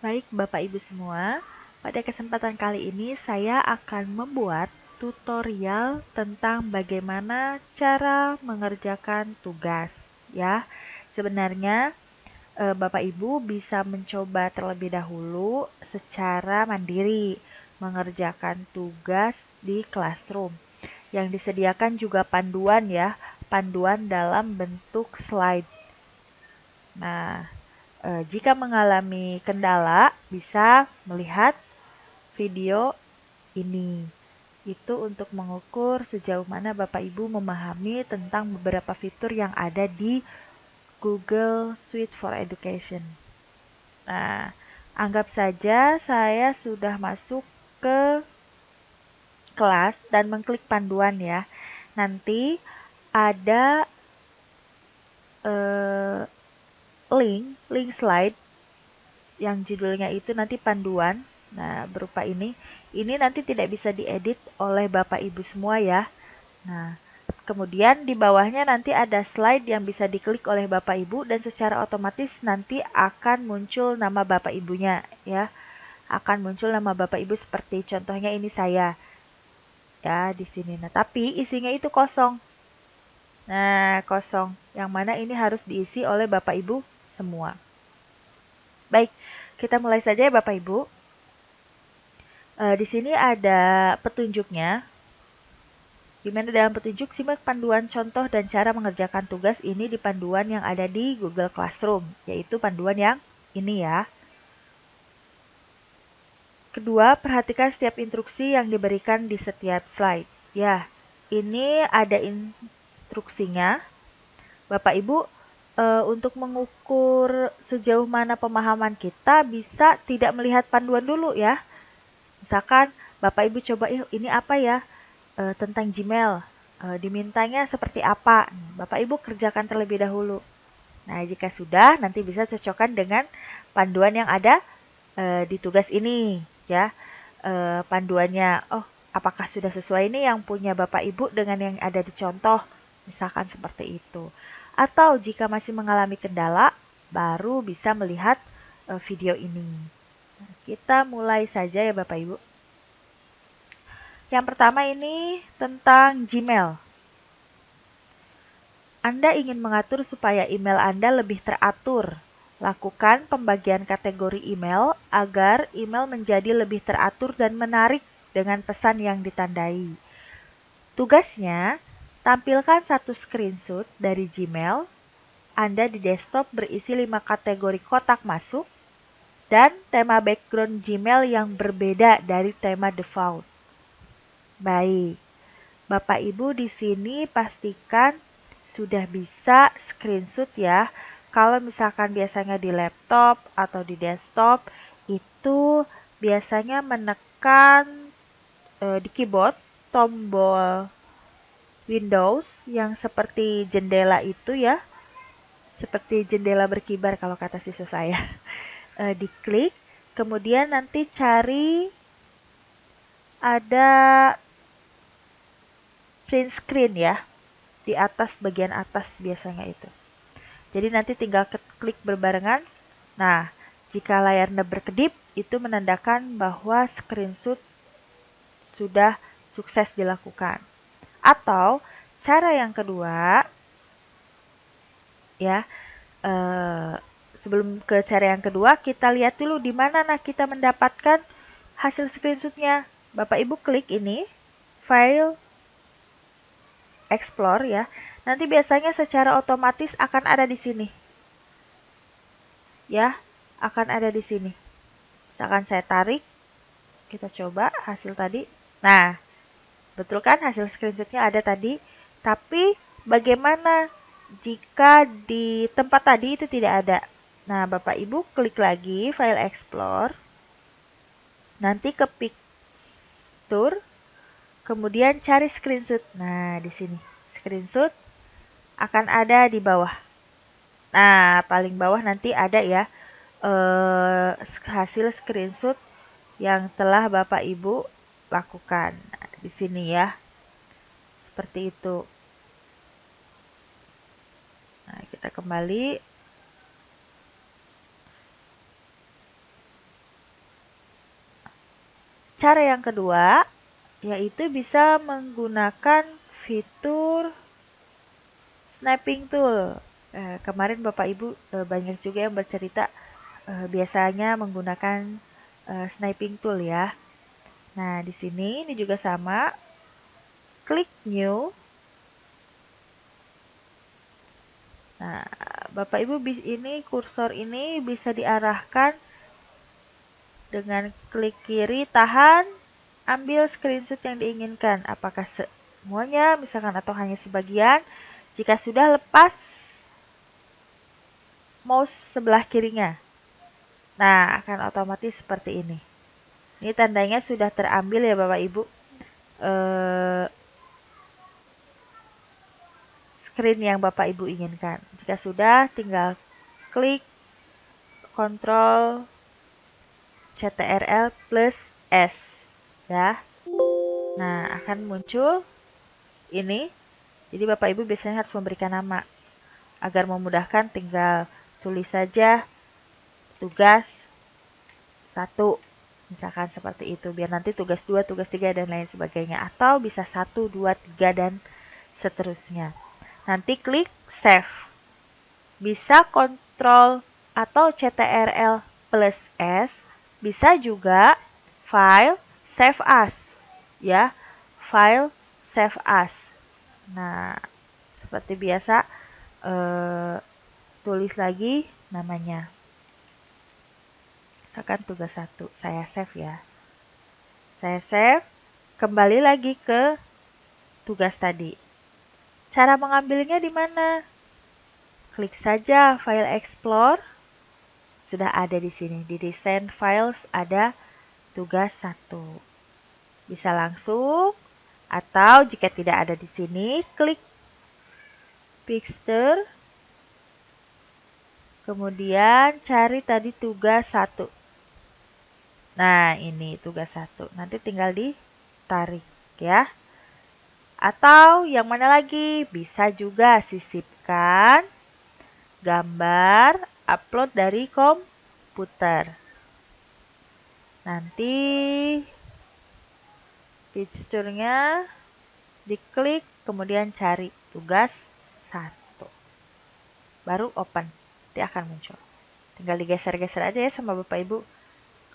Baik, Bapak Ibu semua, pada kesempatan kali ini saya akan membuat tutorial tentang bagaimana cara mengerjakan tugas. Ya, sebenarnya Bapak Ibu bisa mencoba terlebih dahulu secara mandiri mengerjakan tugas di classroom. Yang disediakan juga panduan ya, panduan dalam bentuk slide. Nah, jika mengalami kendala, bisa melihat video ini. Itu untuk mengukur sejauh mana Bapak Ibu memahami tentang beberapa fitur yang ada di Google Suite for Education. Nah, anggap saja saya sudah masuk ke kelas dan mengklik panduan ya. Nanti ada link slide yang judulnya itu nanti panduan. Nah, berupa ini. Ini nanti tidak bisa diedit oleh Bapak Ibu semua ya. Nah, kemudian di bawahnya nanti ada slide yang bisa diklik oleh Bapak Ibu dan secara otomatis nanti akan muncul nama Bapak Ibunya ya. Akan muncul nama Bapak Ibu seperti contohnya ini saya. Ya, di sini. Nah, tapi isinya itu kosong. Nah, kosong. Yang mana ini harus diisi oleh Bapak Ibu semua. Baik, kita mulai saja ya Bapak Ibu. Di sini ada petunjuknya. Di mana dalam petunjuk simak panduan contoh dan cara mengerjakan tugas ini di panduan yang ada di Google Classroom, yaitu panduan yang ini ya. Kedua, perhatikan setiap instruksi yang diberikan di setiap slide. Ya, ini ada instruksinya. Bapak Ibu, untuk mengukur sejauh mana pemahaman kita bisa tidak melihat panduan dulu ya. Misalkan Bapak Ibu coba, ini apa ya? Tentang Gmail. Dimintanya seperti apa? Bapak Ibu kerjakan terlebih dahulu. Nah, jika sudah, nanti bisa cocokkan dengan panduan yang ada di tugas ini, ya. Panduannya, oh, apakah sudah sesuai ini yang punya Bapak Ibu dengan yang ada di contoh? Misalkan seperti itu. Atau jika masih mengalami kendala, baru bisa melihat video ini. Nah, kita mulai saja ya Bapak Ibu. Yang pertama ini tentang Gmail. Anda ingin mengatur supaya email Anda lebih teratur. Lakukan pembagian kategori email agar email menjadi lebih teratur dan menarik dengan pesan yang ditandai. Tugasnya, tampilkan satu screenshot dari Gmail Anda di desktop berisi 5 kategori kotak masuk dan tema background Gmail yang berbeda dari tema default. Baik, Bapak Ibu di sini pastikan sudah bisa screenshot ya. Kalau misalkan biasanya di laptop atau di desktop itu biasanya menekan di keyboard tombol Windows yang seperti jendela itu ya. Seperti jendela berkibar kalau kata siswa saya. Diklik, kemudian nanti cari ada print screen ya, di atas bagian atas biasanya itu. Jadi nanti tinggal klik berbarengan. Nah, jika layarnya berkedip, itu menandakan bahwa screenshot sudah sukses dilakukan. Atau cara yang kedua, ya, sebelum ke cara yang kedua, kita lihat dulu di mana kita mendapatkan hasil screenshotnya. Bapak Ibu klik ini, file explore ya. Nanti biasanya secara otomatis akan ada di sini. Ya, akan ada di sini. Misalkan saya tarik, kita coba hasil tadi. Nah, betul kan hasil screenshotnya ada tadi. Tapi bagaimana jika di tempat tadi itu tidak ada? Nah, Bapak Ibu klik lagi file explore. Nanti ke picture, kemudian cari screenshot. Nah, di sini screenshot akan ada di bawah. Nah, paling bawah nanti ada ya hasil screenshot yang telah Bapak Ibu lakukan. Nah, di sini ya. Seperti itu. Nah, kita kembali. cara yang kedua yaitu bisa menggunakan fitur snapping tool. Kemarin Bapak Ibu banyak juga yang bercerita biasanya menggunakan snapping tool ya. Nah, di sini ini juga sama. Klik new. Nah, Bapak Ibu ini kursor ini bisa diarahkan dengan klik kiri, tahan, ambil screenshot yang diinginkan. Apakah semuanya misalkan atau hanya sebagian. Jika sudah, lepas mouse sebelah kirinya. Nah, akan otomatis seperti ini. Ini tandanya sudah terambil ya Bapak Ibu. Screen yang Bapak Ibu inginkan. Jika sudah, tinggal klik Ctrl CTRL plus S ya. Nah, akan muncul ini. Jadi Bapak Ibu biasanya harus memberikan nama. Agar memudahkan tinggal tulis saja tugas 1. Misalkan seperti itu. Biar nanti tugas 2, tugas 3 dan lain sebagainya. Atau bisa 1, 2, 3 dan seterusnya. Nanti klik save. Bisa Ctrl atau CTRL plus S. Bisa juga file save as. Ya, file save as. Nah, seperti biasa tulis lagi namanya. Misalkan tugas 1, saya save ya. Saya save, kembali lagi ke tugas tadi. Cara mengambilnya di mana? Klik saja file explore. Sudah ada di sini. Di recent files ada tugas 1. Bisa langsung atau jika tidak ada di sini, klik picture. Kemudian cari tadi tugas 1. Nah, ini tugas 1. Nanti tinggal ditarik ya. Atau yang mana lagi? Bisa juga sisipkan gambar upload dari komputer. Nanti picture-nya diklik, kemudian cari tugas 1. Baru open, dia akan muncul. Tinggal digeser-geser aja ya sama Bapak Ibu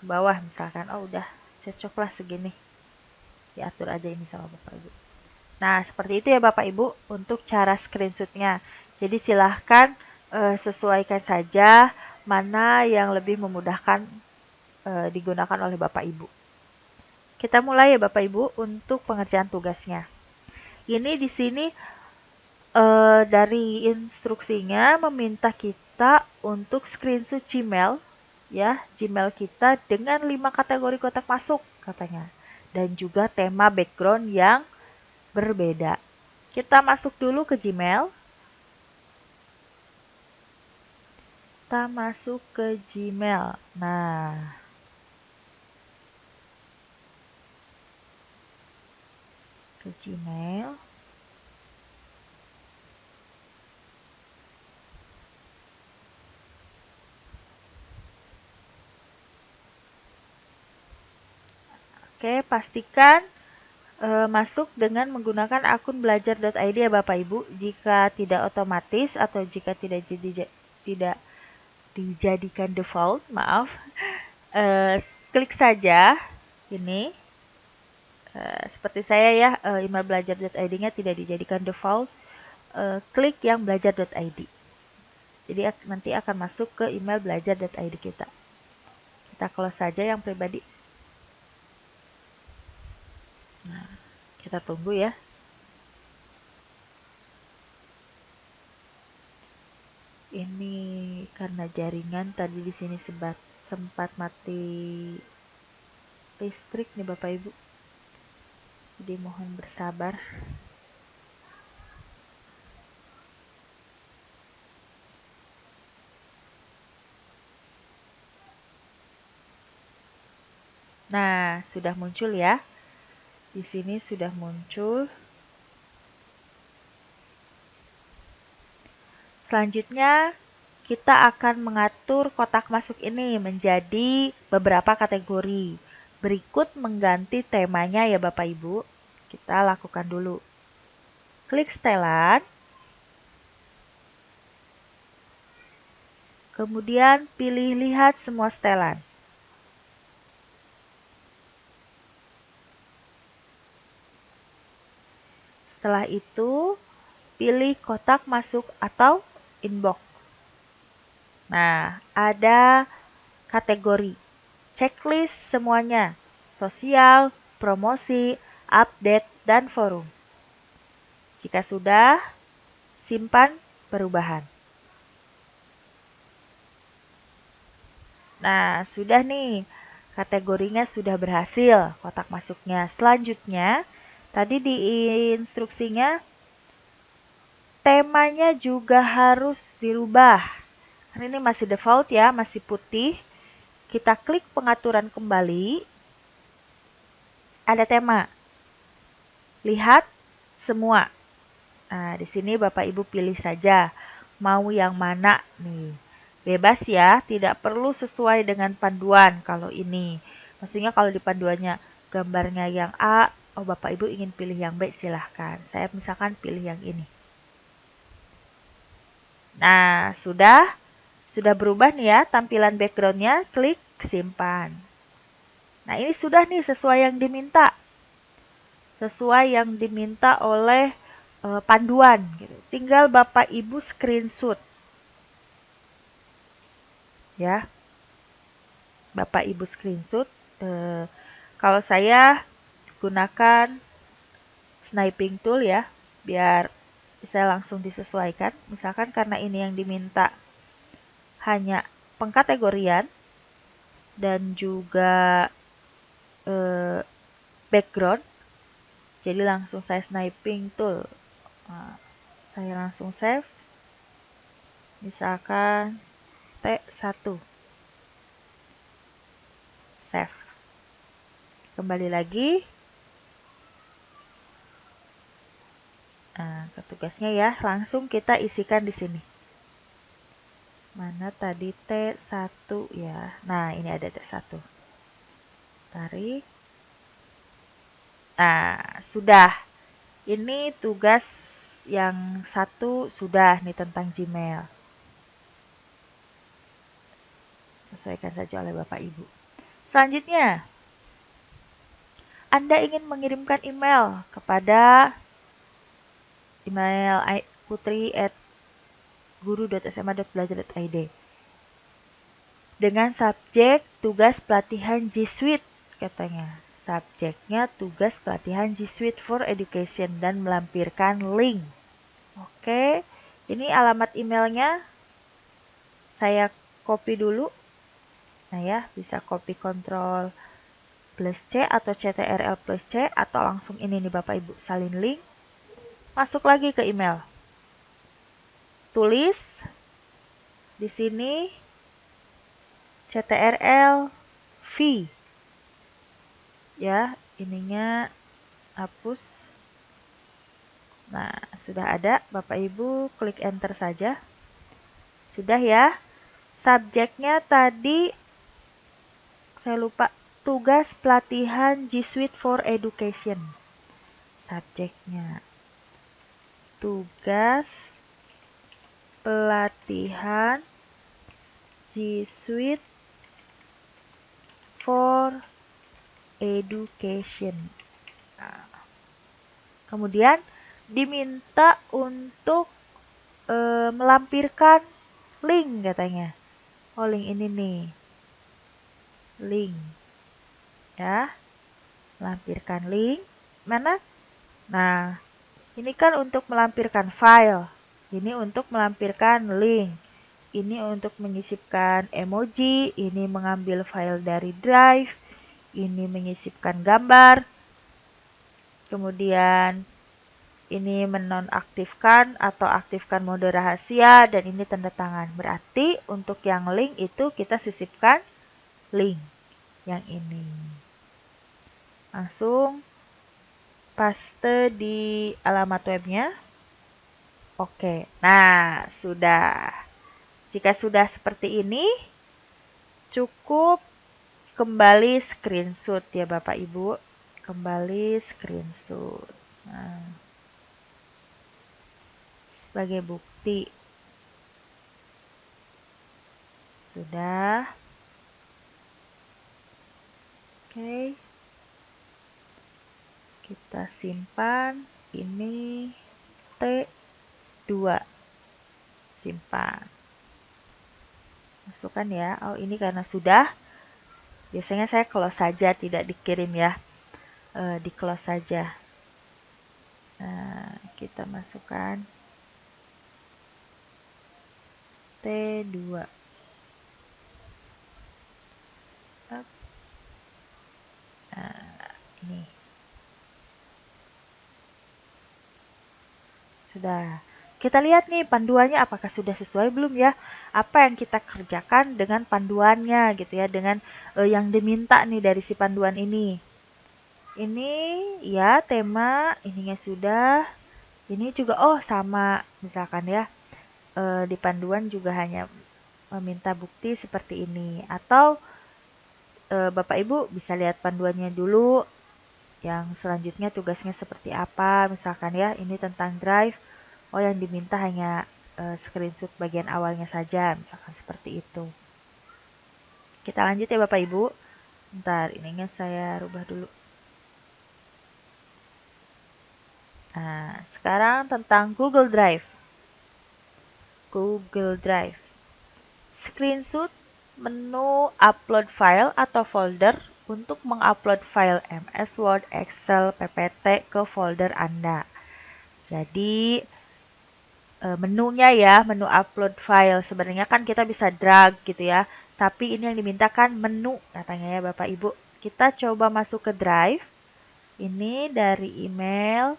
ke bawah misalkan. Oh udah cocok lah segini. Diatur aja ini sama Bapak Ibu. Nah seperti itu ya Bapak Ibu untuk cara screenshot-nya. Jadi silahkan sesuaikan saja mana yang lebih memudahkan digunakan oleh Bapak Ibu. Kita mulai ya Bapak Ibu untuk pengerjaan tugasnya. Ini di sini dari instruksinya meminta kita untuk screenshot Gmail ya, Gmail kita dengan 5 kategori kotak masuk katanya. Dan juga tema background yang berbeda. Kita masuk dulu ke Gmail. Kita masuk ke Gmail. Nah, ke Gmail. Oke, pastikan masuk dengan menggunakan akun belajar.id ya Bapak Ibu. Jika tidak otomatis atau jika tidak dijadikan default, maaf, klik saja ini. Seperti saya ya, email belajar.id-nya tidak dijadikan default. Klik yang belajar.id. Jadi nanti akan masuk ke email belajar.id kita. Kita close saja yang pribadi. Nah, kita tunggu ya. Ini karena jaringan tadi di sini sempat mati listrik nih Bapak Ibu. Jadi mohon bersabar. Nah, sudah muncul ya. Di sini sudah muncul. Selanjutnya, kita akan mengatur kotak masuk ini menjadi beberapa kategori. berikut mengganti temanya ya Bapak Ibu. Kita lakukan dulu. Klik setelan. Kemudian pilih lihat semua setelan. Setelah itu, pilih kotak masuk atau inbox. Nah, ada kategori. Checklist semuanya. Sosial, promosi, update, dan forum. Jika sudah, simpan perubahan. Nah, sudah nih. Kategorinya sudah berhasil, kotak masuknya. Selanjutnya, tadi di instruksinya, temanya juga harus dirubah. Karena ini masih default ya, masih putih. Kita klik pengaturan kembali. Ada tema. Lihat semua. Nah, di sini Bapak Ibu pilih saja mau yang mana nih. Bebas ya, tidak perlu sesuai dengan panduan kalau ini. Maksudnya kalau di panduannya gambarnya yang A, oh Bapak Ibu ingin pilih yang B, silahkan. Saya misalkan pilih yang ini. Nah, sudah berubah nih ya tampilan backgroundnya, klik simpan. Nah, ini sudah nih sesuai yang diminta. Sesuai yang diminta oleh panduan. Gitu. Tinggal Bapak Ibu screenshot. Ya, Bapak Ibu screenshot. Kalau saya gunakan sniping tool ya, biar bisa langsung disesuaikan. Misalkan karena ini yang diminta hanya pengkategorian dan juga background, jadi langsung saya sniping tool. Nah, saya langsung save. Misalkan T1. Save. Kembali lagi. Nah, ke tugasnya ya, langsung kita isikan di sini. Mana tadi T1 ya. Nah, ini ada T1. Tarik. Nah, sudah. Ini tugas yang satu sudah nih tentang Gmail. Sesuaikan saja oleh Bapak Ibu. Selanjutnya, Anda ingin mengirimkan email kepada email putri@guru.sma.belajar.id dengan subjek tugas pelatihan G Suite katanya. Subjeknya tugas pelatihan G Suite for Education dan melampirkan link. Oke, ini alamat emailnya saya copy dulu. Nah ya, bisa copy Ctrl plus C atau CTRL plus C atau langsung ini nih Bapak Ibu salin link. Masuk lagi ke email. Tulis di sini CTRL V. Ya, ininya hapus. Nah, sudah ada. Bapak Ibu klik enter saja. Sudah ya. Subjeknya tadi saya lupa, tugas pelatihan G Suite for Education. Subjeknya tugas pelatihan G Suite for Education. Nah, kemudian diminta untuk melampirkan link katanya. Oh, link ini nih. Link. Ya. Lampirkan link. Mana? Nah, ini kan untuk melampirkan file. Ini untuk melampirkan link. Ini untuk menyisipkan emoji. Ini mengambil file dari drive. Ini menyisipkan gambar. Kemudian ini menonaktifkan atau aktifkan mode rahasia. Dan ini tanda tangan. Berarti untuk yang link itu kita sisipkan link. Yang ini. Langsung paste di alamat webnya. Oke, nah sudah. Jika sudah seperti ini, cukup kembali screenshot ya Bapak Ibu. Kembali screenshot. Nah, sebagai bukti. Sudah. Oke. Kita simpan. Ini T2. Simpan. Masukkan ya. Oh, ini karena sudah. Biasanya saya close saja, tidak dikirim ya. Di close saja. Nah, kita masukkan T2. Nah, ini. Sudah. Kita lihat nih panduannya apakah sudah sesuai belum ya. Apa yang kita kerjakan dengan panduannya gitu ya. Dengan yang diminta nih dari si panduan ini. Ini ya tema, ininya sudah. Ini juga oh sama misalkan ya. Di panduan juga hanya meminta bukti seperti ini. Atau Bapak Ibu bisa lihat panduannya dulu. Yang selanjutnya tugasnya seperti apa. Misalkan ya ini tentang drive. Oh, yang diminta hanya screenshot bagian awalnya saja, misalkan seperti itu. Kita lanjut ya Bapak Ibu. Bentar, ininya saya rubah dulu. Nah, sekarang tentang Google Drive. Google Drive. Screenshot menu upload file atau folder untuk mengupload file MS Word, Excel, PPT ke folder Anda. Jadi, menunya ya, menu upload file. Sebenarnya kan kita bisa drag gitu ya. Tapi ini yang dimintakan menu katanya ya Bapak Ibu. Kita coba masuk ke Drive. Ini dari email.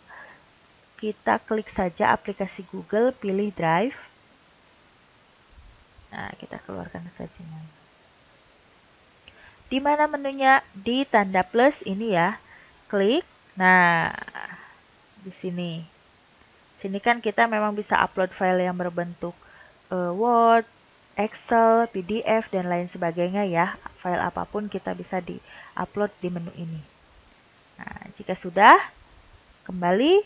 Kita klik saja aplikasi Google, pilih Drive. Nah, kita keluarkan saja. Di mana menunya? Di tanda plus ini ya. Klik. Nah, di sini. Sini kan kita memang bisa upload file yang berbentuk Word, Excel, PDF, dan lain sebagainya ya. File apapun kita bisa di-upload di menu ini. Nah, jika sudah, kembali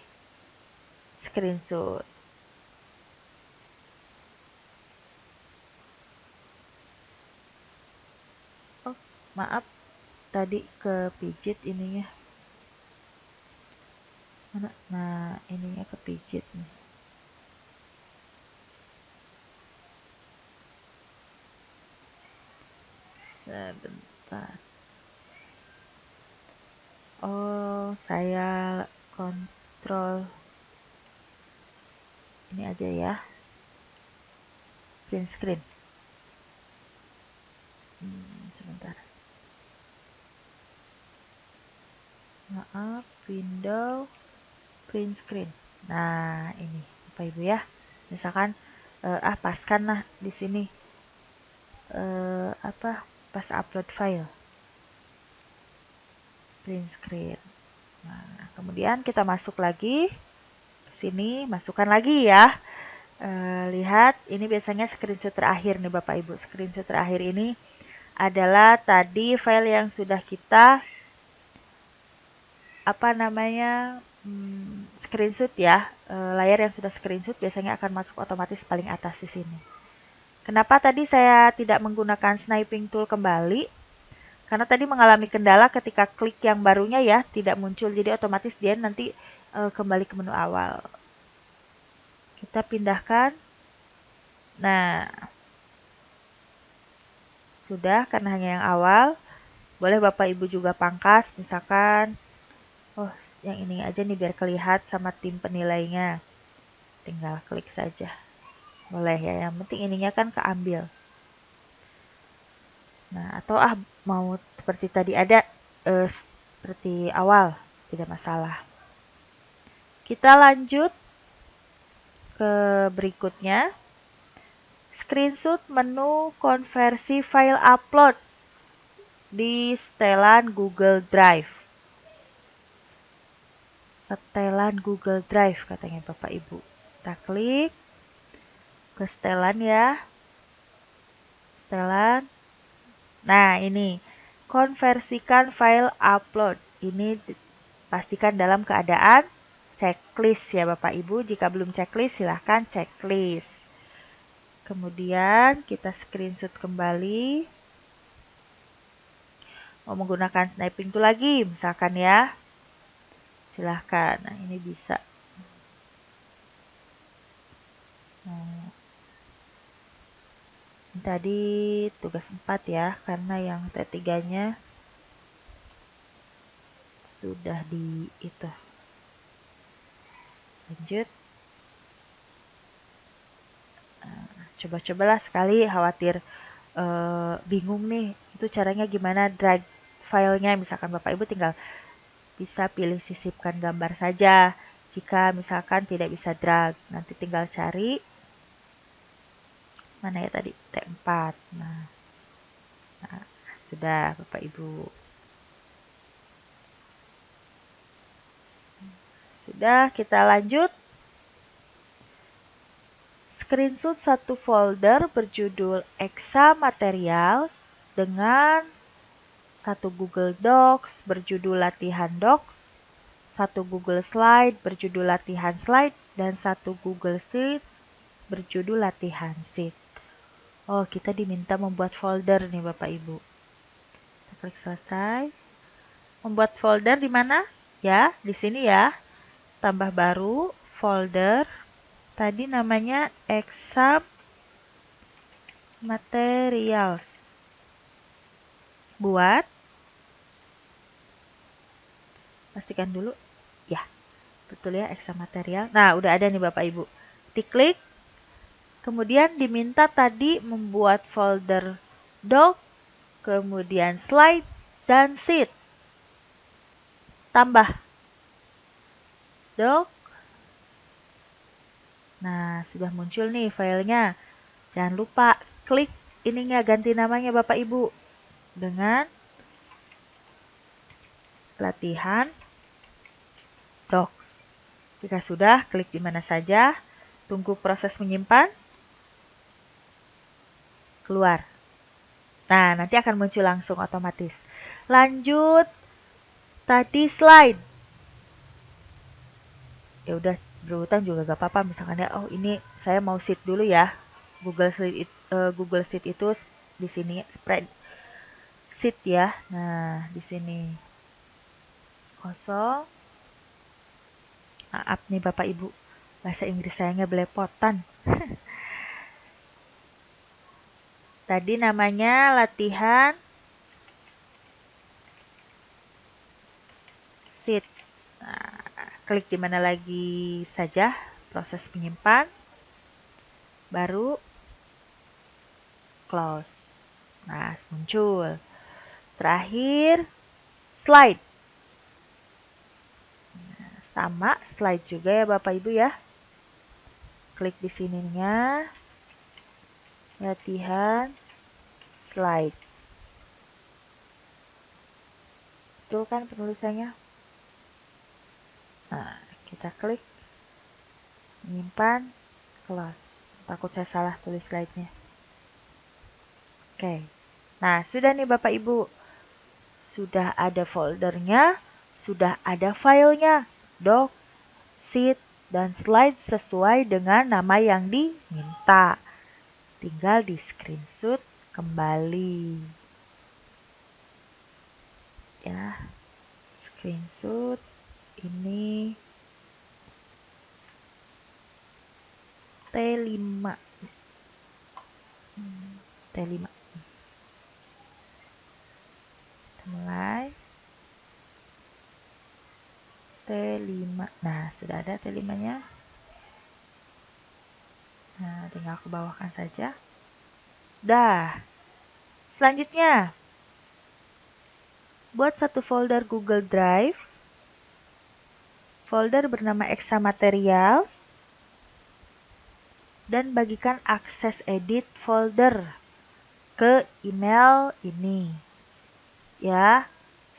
screenshot. Oh, maaf. Tadi kepijit ininya. Mana? Nah, ininya kepijit nih. Sebentar. Oh, saya kontrol ini aja ya. Print screen. Sebentar. Maaf, window, print screen. Nah, ini Bapak Ibu ya. Misalkan paskan lah di sini pas upload file. Print screen. Nah, kemudian kita masuk lagi ke sini, masukkan lagi ya. Lihat, ini biasanya screenshot terakhir nih Bapak Ibu. Screenshot terakhir ini adalah tadi file yang sudah kita screenshot ya. Layar yang sudah screenshot biasanya akan masuk otomatis paling atas di sini. Kenapa tadi saya tidak menggunakan sniping tool kembali? Karena tadi mengalami kendala ketika klik yang barunya ya, tidak muncul. Jadi otomatis dia nanti kembali ke menu awal. Kita pindahkan. Nah, sudah karena hanya yang awal. Boleh Bapak Ibu juga pangkas, misalkan. Oh, yang ini aja nih biar kelihatan sama tim penilainya. Tinggal klik saja. Boleh ya, yang penting ininya kan keambil. Nah, atau mau seperti tadi ada seperti awal, tidak masalah. Kita lanjut ke berikutnya. Screenshot menu konversi file upload di setelan Google Drive. Setelan Google Drive katanya Bapak Ibu. Kita klik ke setelan ya. Setelan. Nah, ini konversikan file upload. Ini pastikan dalam keadaan checklist ya Bapak Ibu. Jika belum checklist silahkan checklist. Kemudian kita screenshot kembali. Mau menggunakan sniping tool lagi misalkan ya. Silahkan. Nah ini bisa. Nah, tadi tugas 4 ya, karena yang T3-nya sudah di itu. Lanjut. Coba-cobalah sekali, khawatir bingung nih, itu caranya gimana drag filenya. Misalkan Bapak Ibu tinggal bisa pilih sisipkan gambar saja. Jika misalkan tidak bisa drag, nanti tinggal cari mana ya tadi, T4. Nah, sudah Bapak Ibu. Sudah, kita lanjut. Screenshot satu folder berjudul Exa Materials dengan satu Google Docs berjudul Latihan Docs, satu Google Slide berjudul Latihan Slide, dan satu Google Sheet berjudul Latihan Sheet. Oh, kita diminta membuat folder nih Bapak Ibu. Kita klik selesai. Membuat folder di mana? Ya, di sini ya. Tambah baru, folder. Tadi namanya Exam Materials. Buat. Pastikan dulu. Ya, betul ya, Exam Material. Nah, udah ada nih Bapak Ibu. Diklik. Kemudian diminta tadi membuat folder doc, kemudian slide, dan sheet. Tambah doc. Nah, sudah muncul nih filenya. Jangan lupa klik ininya, ganti namanya Bapak Ibu dengan latihan docs. Jika sudah, klik di mana saja, tunggu proses menyimpan, keluar. Nah, nanti akan muncul langsung otomatis. Lanjut, tadi slide. Ya udah, berurutan juga gak apa-apa. Misalkan ya, oh ini saya mau sheet dulu ya. Google Sheet itu di sini spread sheet ya. Nah, di sini kosong. Maaf nih Bapak Ibu, bahasa Inggris sayanya belepotan. Tadi namanya latihan sheet. Nah, klik di mana lagi saja, proses menyimpan, baru close. Nah, muncul. Terakhir, slide. Nah, sama slide juga ya Bapak Ibu ya. Klik di sininya, latihan slide. Betul kan penulisannya? Nah, kita klik menyimpan, close. Takut saya salah tulis slide-nya. Oke. Nah, sudah nih Bapak Ibu. Sudah ada foldernya, sudah ada filenya, docs, sheet, dan slide sesuai dengan nama yang diminta. Tinggal di screenshot kembali. Ya, screenshot ini T5. T5. Mulai. T5. Nah, sudah ada T5-nya. Nah, tinggal aku bawahkan saja. Sudah. Selanjutnya, buat satu folder Google Drive. Folder bernama Exa Materials. Dan bagikan akses edit folder ke email ini. Ya,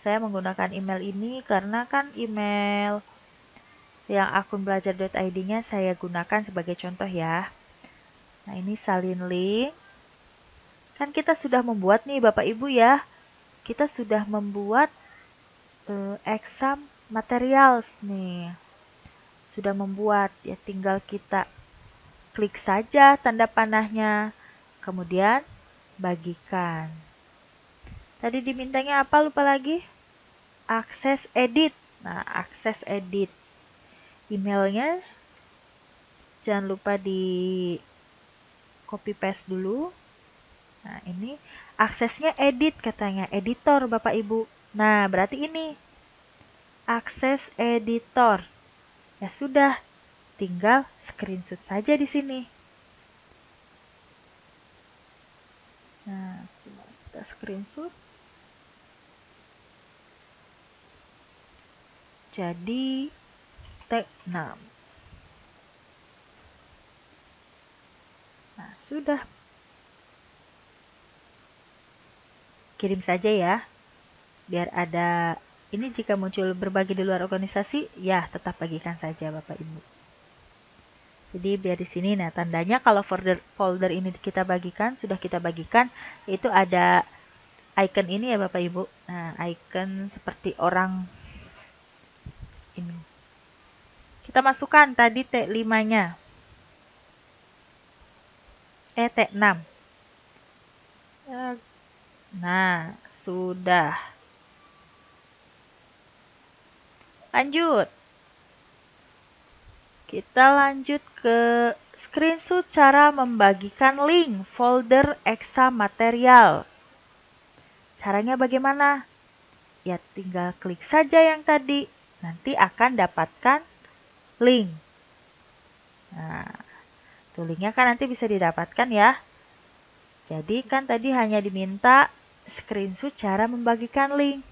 saya menggunakan email ini karena kan email yang akun belajar.id-nya saya gunakan sebagai contoh ya. Nah, ini salin link. Kan kita sudah membuat nih Bapak Ibu ya, kita sudah membuat exam materials nih. Sudah membuat, ya tinggal kita klik saja tanda panahnya, kemudian bagikan. Tadi dimintanya apa, lupa lagi? Akses edit. Nah, akses edit. Emailnya jangan lupa di copy paste dulu. Nah, ini aksesnya edit katanya, editor Bapak Ibu. Nah, berarti ini akses editor. Ya sudah, tinggal screenshot saja di sini. Nah, sudah screenshot. Jadi tag 6. Nah, sudah. Kirim saja ya. Biar ada ini, jika muncul berbagi di luar organisasi, ya tetap bagikan saja Bapak Ibu. Jadi biar di sini, nah tandanya kalau folder ini kita bagikan, sudah kita bagikan, itu ada icon ini ya Bapak Ibu. Nah, icon seperti orang ini. Kita masukkan tadi T5-nya. T6. Nah, sudah. Lanjut. Kita lanjut ke screenshot cara membagikan link folder exam material. Caranya bagaimana? Ya tinggal klik saja yang tadi. Nanti akan dapatkan link. Nah, tuh linknya kan nanti bisa didapatkan ya. Jadi kan tadi hanya diminta screenshot cara membagikan link.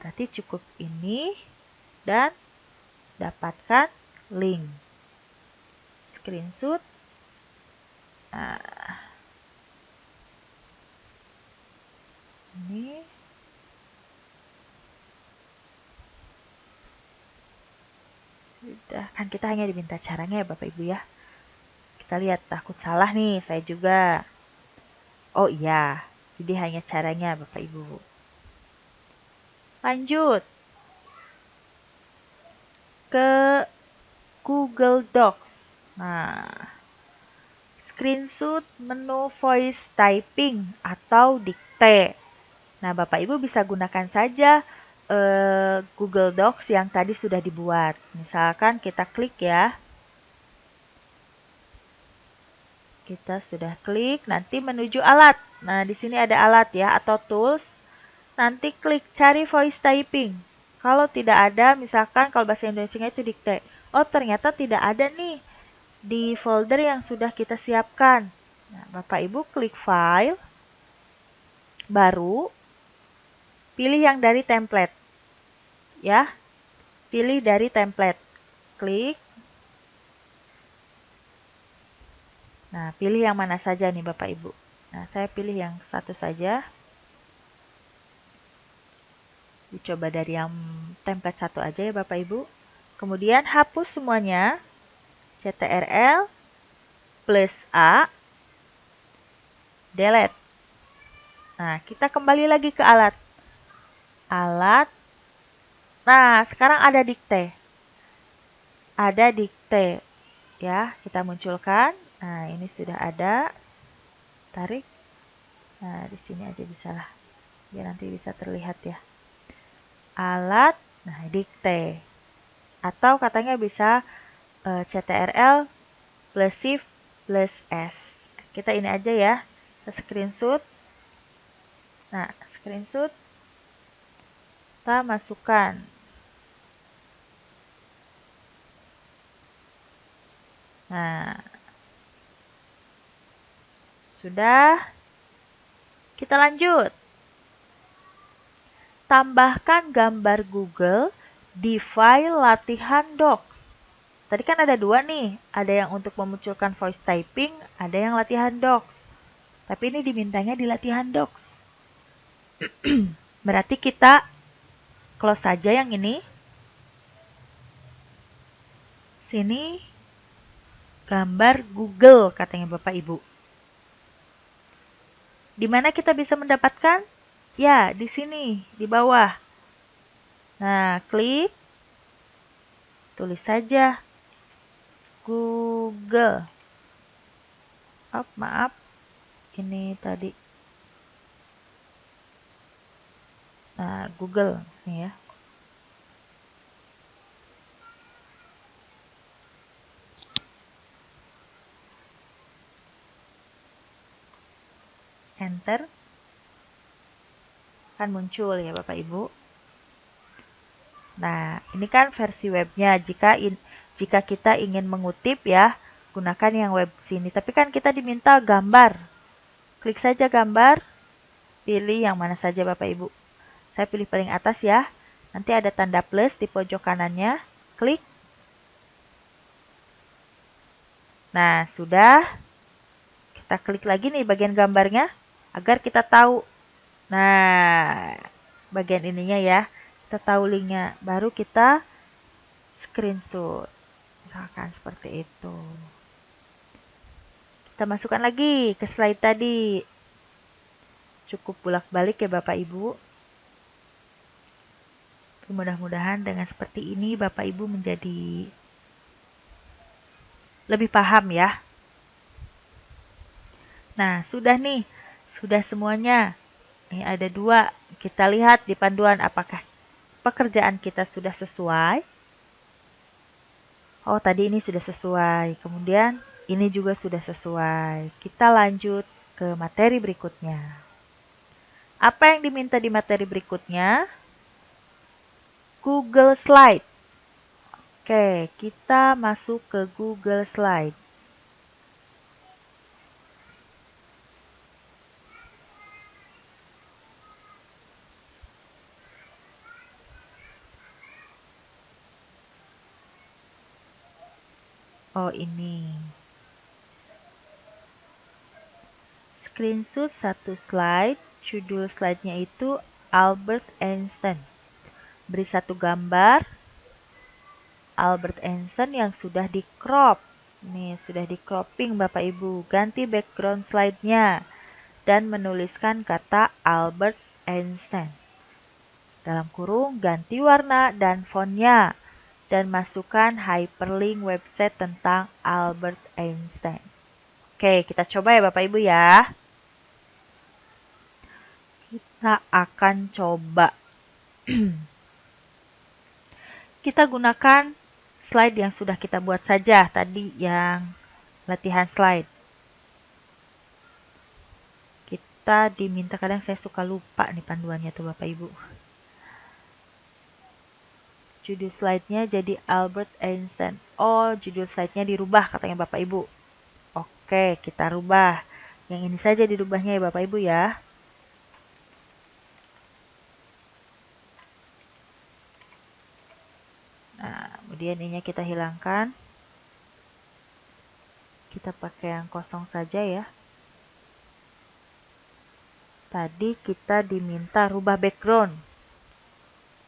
Berarti cukup ini dan dapatkan link. Screenshot. Nah, ini sudah, kan kita hanya diminta caranya ya Bapak Ibu ya. Kita lihat, takut salah nih, saya juga. Oh iya, jadi hanya caranya Bapak Ibu. Lanjut ke Google Docs. Nah, screenshot menu voice typing atau dikte. Nah, Bapak Ibu bisa gunakan saja Google Docs yang tadi sudah dibuat. Misalkan kita klik ya. Kita sudah klik, nanti menuju alat. Nah, di sini ada alat ya atau tools. Nanti klik cari voice typing. Kalau tidak ada, misalkan kalau bahasa Indonesianya itu dikte. Oh, ternyata tidak ada nih di folder yang sudah kita siapkan. Nah, Bapak Ibu klik file, baru pilih yang dari template. Ya, pilih dari template. Klik. Nah, pilih yang mana saja nih Bapak Ibu. Nah, saya pilih yang satu saja. Dicoba dari yang template satu aja ya Bapak Ibu. Kemudian hapus semuanya. CTRL plus A, delete. Nah, kita kembali lagi ke alat. Alat. Nah, sekarang ada dikte. Ada dikte. Ya, kita munculkan. Nah, ini sudah ada. Tarik. Nah, di sini aja bisa lah. Biar nanti bisa terlihat ya. Alat, nah dikte. Atau katanya bisa CTRL plus Shift plus S. Kita ini aja ya. Kita screenshot. Nah, screenshot. Kita masukkan. Nah, sudah. Kita lanjut. Tambahkan gambar Google di file latihan docs. Tadi kan ada dua nih. Ada yang untuk memunculkan voice typing, ada yang latihan docs. Tapi ini dimintanya di latihan docs. Berarti kita close saja yang ini. Sini gambar Google katanya Bapak Ibu. Di mana kita bisa mendapatkan? Ya, di sini, di bawah. Nah, klik, tulis saja Google. Oh, maaf, ini tadi. Nah, Google sini ya. Enter. Kan muncul ya Bapak Ibu. Nah, ini kan versi webnya. Jika kita ingin mengutip ya, gunakan yang web sini. Tapi kan kita diminta gambar. Klik saja gambar, pilih yang mana saja Bapak Ibu. Saya pilih paling atas ya. Nanti ada tanda plus di pojok kanannya. Klik. Nah, sudah. Kita klik lagi nih bagian gambarnya agar kita tahu. Nah, bagian ininya ya. Kita tahu linknya. Baru kita screenshot. Misalkan seperti itu. Kita masukkan lagi ke slide tadi. Cukup bolak-balik ya Bapak Ibu. Mudah-mudahan dengan seperti ini Bapak Ibu menjadi lebih paham ya. Nah, sudah nih. Sudah semuanya. Ini ada 2. Kita lihat di panduan apakah pekerjaan kita sudah sesuai. Oh, tadi ini sudah sesuai. Kemudian ini juga sudah sesuai. Kita lanjut ke materi berikutnya. Apa yang diminta di materi berikutnya? Google Slide. Oke, kita masuk ke Google Slide. Oh, ini. Screenshot satu slide, judul slide-nya itu Albert Einstein. Beri satu gambar Albert Einstein yang sudah di crop. Nih, sudah di cropping Bapak Ibu. Ganti background slide-nya dan menuliskan kata Albert Einstein. Dalam kurung, ganti warna dan fontnya dan masukkan hyperlink website tentang Albert Einstein. Oke, kita coba ya Bapak Ibu ya. Kita akan coba. Kita gunakan slide yang sudah kita buat saja tadi yang latihan slide. Kita diminta, kadang saya suka lupa nih panduannya tuh Bapak Ibu. Judul slide-nya jadi Albert Einstein. Oh, judul slide-nya dirubah katanya Bapak Ibu. Oke, kita rubah. Yang ini saja dirubahnya ya Bapak Ibu ya. Nah, kemudian ininya kita hilangkan. Kita pakai yang kosong saja ya. Tadi kita diminta rubah background.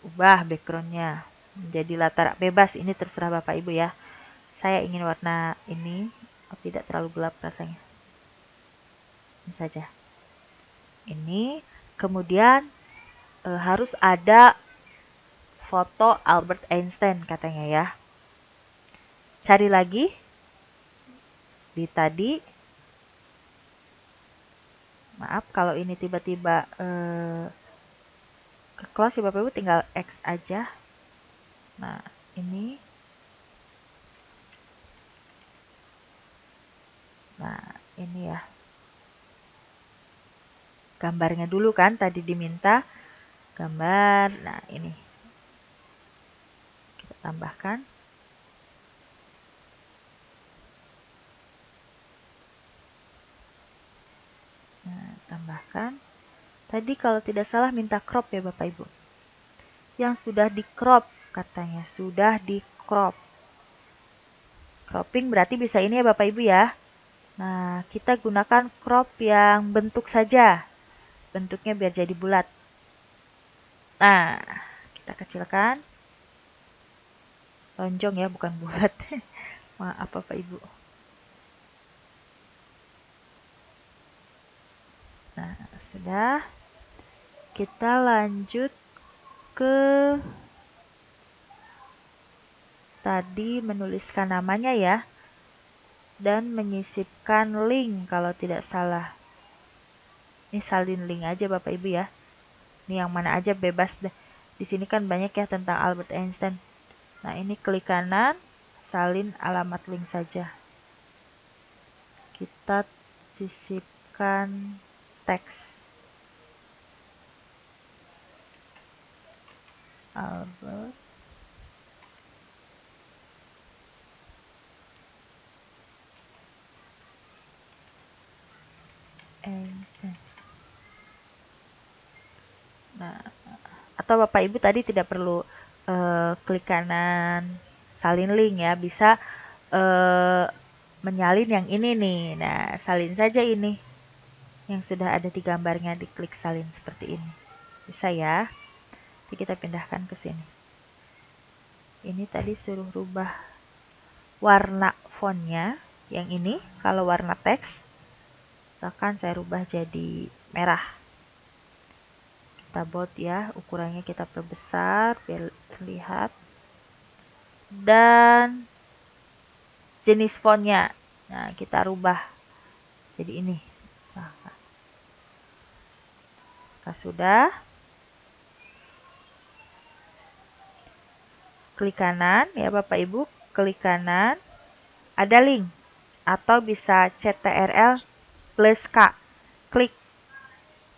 Ubah backgroundnya menjadi latar bebas. Ini terserah Bapak Ibu ya. Saya ingin warna ini, tidak terlalu gelap rasanya. Ini saja. Ini, kemudian harus ada foto Albert Einstein katanya ya. Cari lagi di tadi. Maaf kalau ini tiba-tiba ke close ya Bapak Ibu, tinggal X aja. Nah, ini. Nah, ini ya. Gambarnya dulu kan tadi diminta. Gambar. Nah, ini. Kita tambahkan. Nah, tambahkan. Tadi kalau tidak salah minta crop ya Bapak Ibu. Yang sudah di crop katanya. Sudah di crop. Cropping berarti bisa ini ya Bapak Ibu ya. Nah, kita gunakan crop yang bentuk saja. Bentuknya biar jadi bulat. Nah, kita kecilkan. Lonjong ya, bukan bulat. Maaf Bapak Ibu. Nah, sudah. Kita lanjut ke tadi menuliskan namanya ya, dan menyisipkan link kalau tidak salah. Ini salin link aja Bapak Ibu ya. Ini yang mana aja bebas deh. Di sini kan banyak ya tentang Albert Einstein. Nah, ini klik kanan, salin alamat link saja. Kita sisipkan teks. Albert Einstein. Nah, atau Bapak Ibu tadi tidak perlu klik kanan salin link ya, bisa menyalin yang ini nih. Nah, salin saja ini yang sudah ada di gambarnya, diklik salin seperti ini. Bisa ya. Jadi kita pindahkan ke sini. Ini tadi suruh rubah warna fontnya yang ini. Kalau warna teks, misalkan saya rubah jadi merah. Kita bold ya, ukurannya kita perbesar biar terlihat. Dan jenis fontnya, nah kita rubah jadi ini. Nah, sudah, klik kanan ya Bapak Ibu, klik kanan, ada link atau bisa CTRL plus K, klik,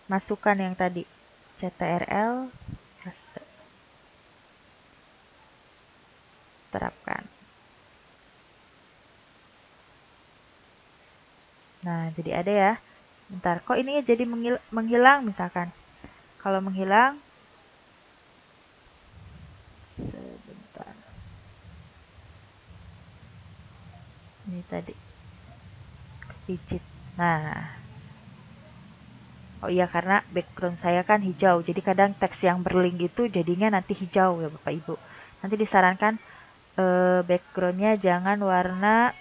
masukkan yang tadi CTRL paste, terapkan. Nah, jadi ada ya. Bentar, kok ini jadi menghilang misalkan. Kalau menghilang, sebentar. Ini tadi digit. Nah, oh iya, karena background saya kan hijau, jadi kadang teks yang berlink itu jadinya nanti hijau ya Bapak Ibu. Nanti disarankan backgroundnya jangan warna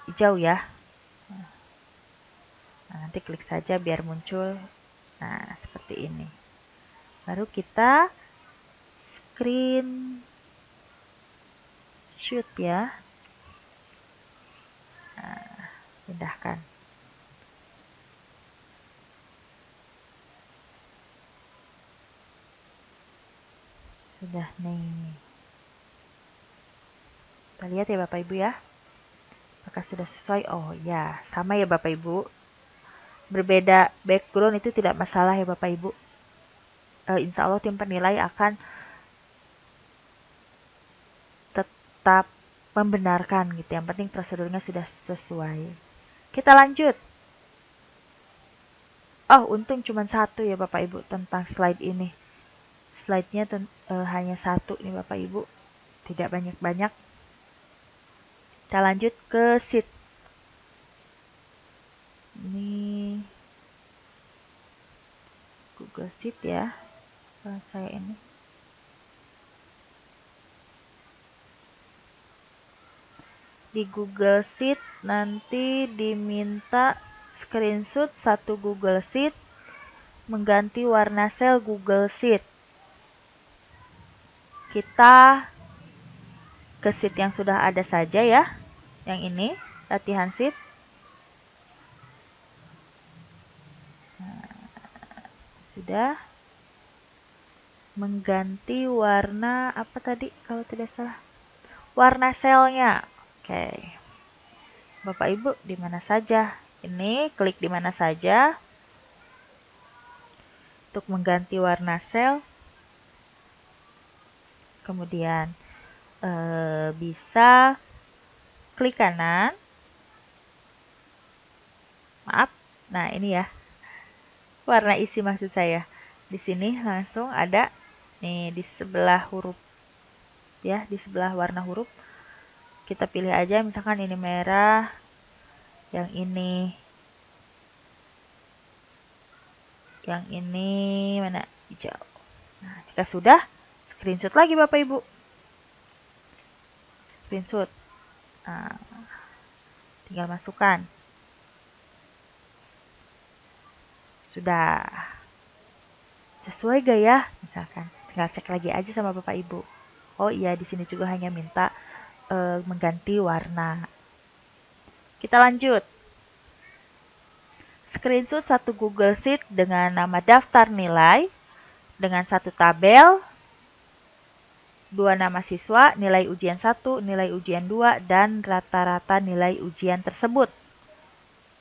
hijau ya. Nah, nanti klik saja biar muncul. Nah, seperti ini. Baru kita screenshot ya. Nah, pindahkan. Sudah nih. Kita lihat ya Bapak Ibu ya. Apakah sudah sesuai? Oh ya, sama ya Bapak Ibu. Berbeda background itu tidak masalah ya Bapak Ibu. Insya Allah tim penilai akan tetap membenarkan gitu. Yang penting prosedurnya sudah sesuai. Kita lanjut. Oh, untung cuma satu ya Bapak Ibu tentang slide ini. Slide-nya hanya satu nih Bapak Ibu. Tidak banyak-banyak. Kita lanjut ke sheet. Ini Google Sheet ya. Saya ini. Di Google Sheet nanti diminta screenshot satu Google Sheet mengganti warna sel Google Sheet. Kita ke sheet yang sudah ada saja ya. Yang ini, latihan sheet. Nah, sudah. Mengganti warna apa tadi kalau tidak salah? Warna selnya. Oke. Bapak Ibu di mana saja? Ini klik di mana saja untuk mengganti warna sel. Kemudian bisa klik kanan. Maaf. Nah, ini ya. Warna isi maksud saya. Di sini langsung ada nih di sebelah huruf ya, di sebelah warna huruf. Kita pilih aja misalkan ini merah, yang ini mana? Hijau. Nah, jika sudah, screenshot lagi Bapak Ibu. Screenshot. Nah, tinggal masukkan. Sudah. Sesuai gak ya? Misalkan, tinggal cek lagi aja sama Bapak Ibu. Oh iya, di sini juga hanya minta mengganti warna. Kita lanjut. Screenshot satu Google Sheet dengan nama daftar nilai, dengan satu tabel, 2 nama siswa, nilai ujian 1, nilai ujian 2, dan rata-rata nilai ujian tersebut.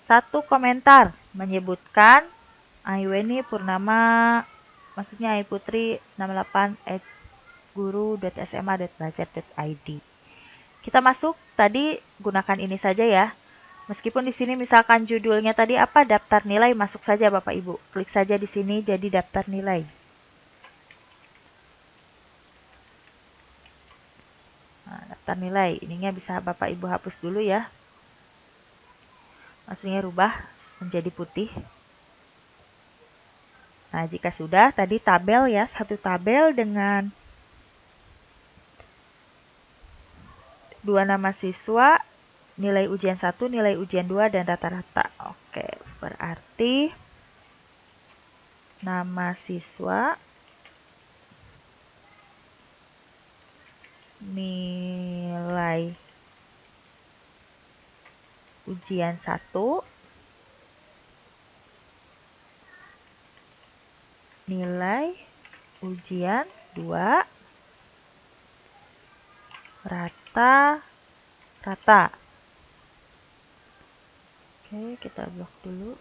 1 komentar menyebutkan Ayweni Purnama, maksudnya Ayputri 68@guru.sma.belajar.id. Kita masuk, tadi gunakan ini saja ya. Meskipun di sini misalkan judulnya tadi apa, daftar nilai, masuk saja Bapak Ibu. Klik saja di sini jadi daftar nilai. Nah, daftar nilai, ininya bisa Bapak Ibu hapus dulu ya. Maksudnya rubah menjadi putih. Nah, jika sudah, tadi tabel ya, satu tabel dengan 2 nama siswa, nilai ujian 1, nilai ujian 2, dan rata-rata. Oke, berarti nama siswa, nilai ujian 1, nilai ujian 2, rata-rata. Oke, kita blok dulu.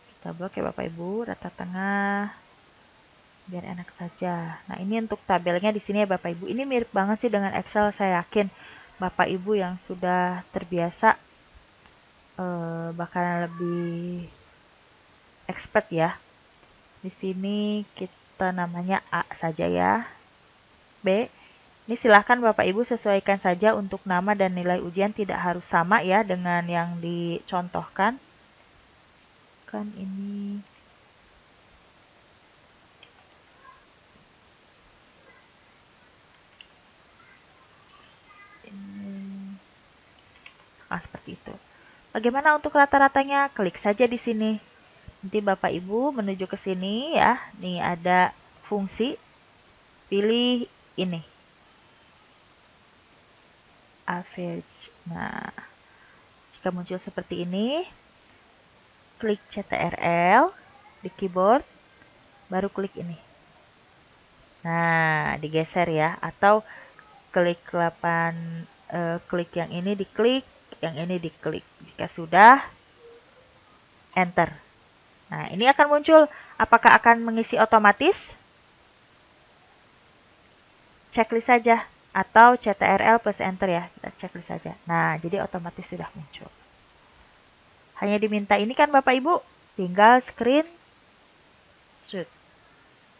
Kita blok ya Bapak Ibu, rata tengah. Biar enak saja. Nah, ini untuk tabelnya di sini ya Bapak Ibu. Ini mirip banget sih dengan Excel, saya yakin Bapak Ibu yang sudah terbiasa bakalan lebih expert ya. Di sini kita namanya A saja ya. B. Ini silahkan Bapak Ibu sesuaikan saja untuk nama dan nilai ujian, tidak harus sama ya dengan yang dicontohkan. Kan ini seperti itu. Bagaimana untuk rata-ratanya? Klik saja di sini. Nanti Bapak Ibu menuju ke sini ya. Nih ada fungsi. Pilih ini. Average. Nah, jika muncul seperti ini, klik CTRL di keyboard, baru klik ini. Nah, digeser ya. Atau klik klik yang ini diklik, yang ini diklik. Jika sudah, enter. Nah, ini akan muncul. Apakah akan mengisi otomatis? Checklist saja. Atau CTRL plus enter ya. Kita checklist saja. Nah, jadi otomatis sudah muncul. Hanya diminta ini kan Bapak Ibu. Tinggal screenshot.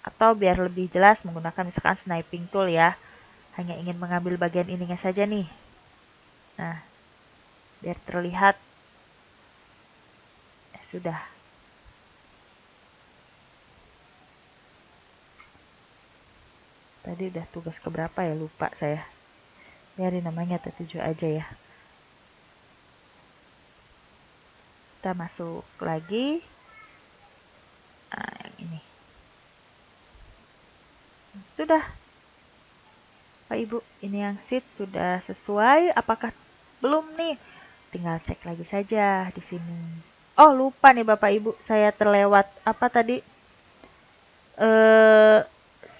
Atau biar lebih jelas menggunakan misalkan sniping tool ya. Hanya ingin mengambil bagian ininya saja nih. Nah, biar terlihat. Sudah. Tadi udah tugas keberapa ya, lupa saya. Biarin namanya T7 aja ya. Kita masuk lagi. Nah, yang ini. Sudah. Pak Ibu, ini yang sheet sudah sesuai. Apakah belum nih? Tinggal cek lagi saja di sini. Oh, lupa nih Bapak Ibu, saya terlewat. Apa tadi?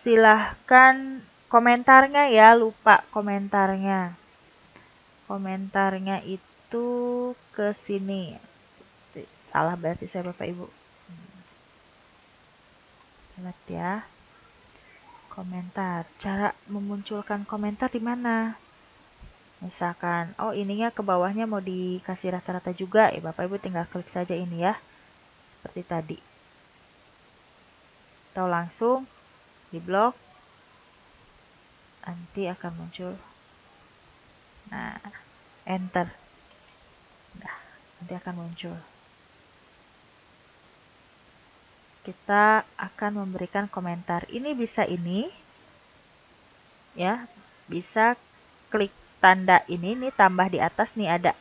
Silahkan komentarnya ya, lupa komentarnya. Komentarnya itu ke sini. Salah berarti saya Bapak Ibu. Lihat ya. Komentar. Cara memunculkan komentar di mana? Misalkan, oh ininya ke bawahnya mau dikasih rata-rata juga. Ya Bapak Ibu tinggal klik saja ini ya. Seperti tadi. Atau langsung di blok. Nanti akan muncul. Nah, enter. Nah, nanti akan muncul. Kita akan memberikan komentar. Ini bisa ini. Ya, bisa klik tanda ini tambah di atas nih ada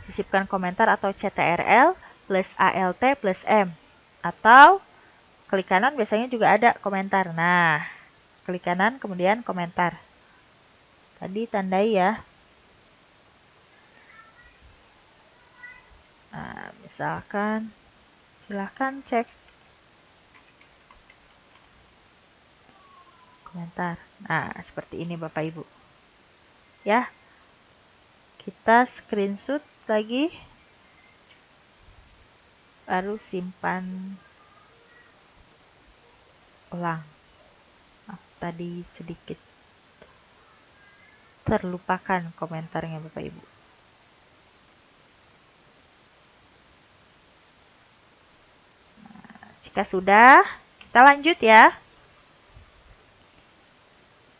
Sisipkan komentar atau CTRL plus ALT plus M. Atau klik kanan biasanya juga ada komentar. Nah, klik kanan kemudian komentar. Tadi tandai ya. Nah, misalkan silahkan cek komentar. Nah, seperti ini Bapak Ibu. Ya. Kita screenshot lagi. Baru simpan ulang. Tadi sedikit terlupakan komentarnya Bapak Ibu. Nah, jika sudah, kita lanjut ya.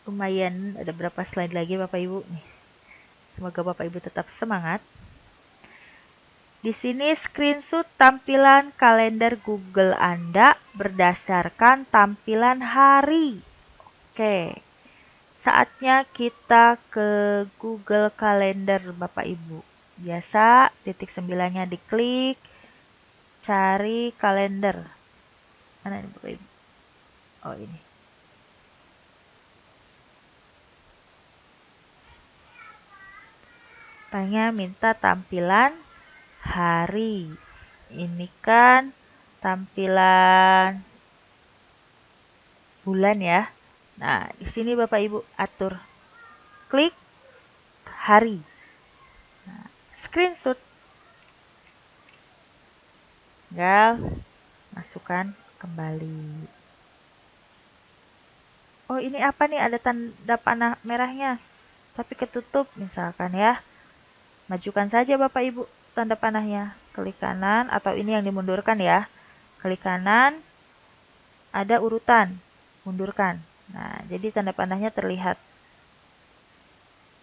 Lumayan ada berapa slide lagi Bapak Ibu nih. Semoga Bapak Ibu tetap semangat. Di sini screenshot tampilan kalender Google Anda berdasarkan tampilan hari. Oke. Saatnya kita ke Google Calendar Bapak Ibu. Biasa titik 9-nya diklik, cari kalender. Mana ini Bapak Ibu? Oh ini. Tanya minta tampilan hari. Ini kan tampilan bulan ya. Nah, di sini Bapak Ibu atur. Klik hari. Nah, screenshot. Tinggal masukkan kembali. Oh, ini apa nih? Ada tanda panah merahnya. Tapi ketutup misalkan ya. Majukan saja Bapak Ibu tanda panahnya. Klik kanan atau ini yang dimundurkan ya. Klik kanan, ada urutan, mundurkan. Nah, jadi tanda panahnya terlihat.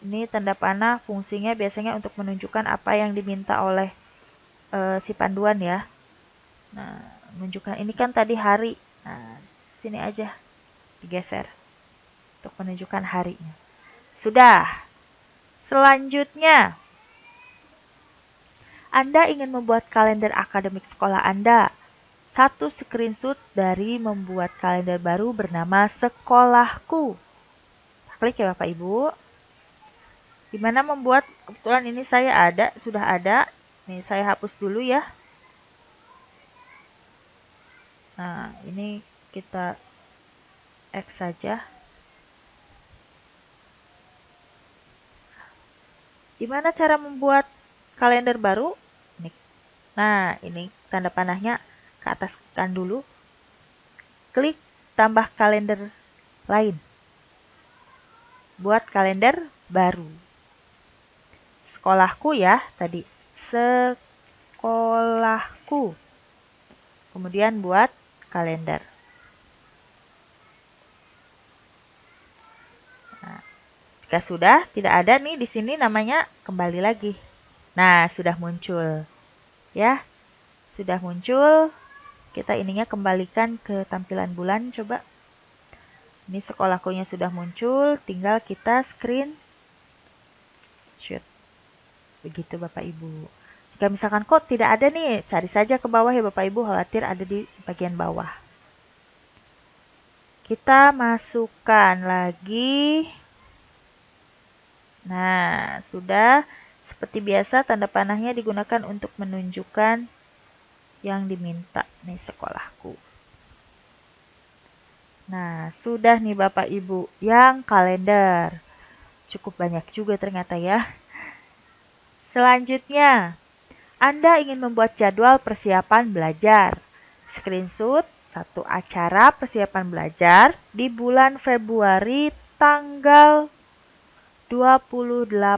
Ini tanda panah fungsinya biasanya untuk menunjukkan apa yang diminta oleh si panduan ya. Nah, menunjukkan ini kan tadi hari. Nah, sini aja digeser untuk menunjukkan harinya. Sudah. Selanjutnya, Anda ingin membuat kalender akademik sekolah Anda. Satu screenshot dari membuat kalender baru bernama Sekolahku. Klik ya Bapak Ibu. Dimana membuat, kebetulan ini saya sudah ada. Nih saya hapus dulu ya. Nah, ini kita X saja. Gimana cara membuat kalender baru? Nah, ini tanda panahnya ke ataskan dulu. Klik tambah kalender lain. Buat kalender baru. Sekolahku ya tadi. Sekolahku. Kemudian buat kalender. Nah, jika sudah tidak ada nih di sini namanya kembali lagi. Nah, sudah muncul. Ya. Sudah muncul. Kita ininya kembalikan ke tampilan bulan coba. Ini sekolahkunya sudah muncul, tinggal kita screenshot. Begitu Bapak Ibu. Jika misalkan kok tidak ada nih, cari saja ke bawah ya Bapak Ibu, khawatir ada di bagian bawah. Kita masukkan lagi. Nah, sudah seperti biasa tanda panahnya digunakan untuk menunjukkan yang diminta nih sekolahku. Nah, sudah nih Bapak Ibu yang kalender. Cukup banyak juga ternyata ya. Selanjutnya, Anda ingin membuat jadwal persiapan belajar. Screenshot satu acara persiapan belajar di bulan Februari tanggal 28.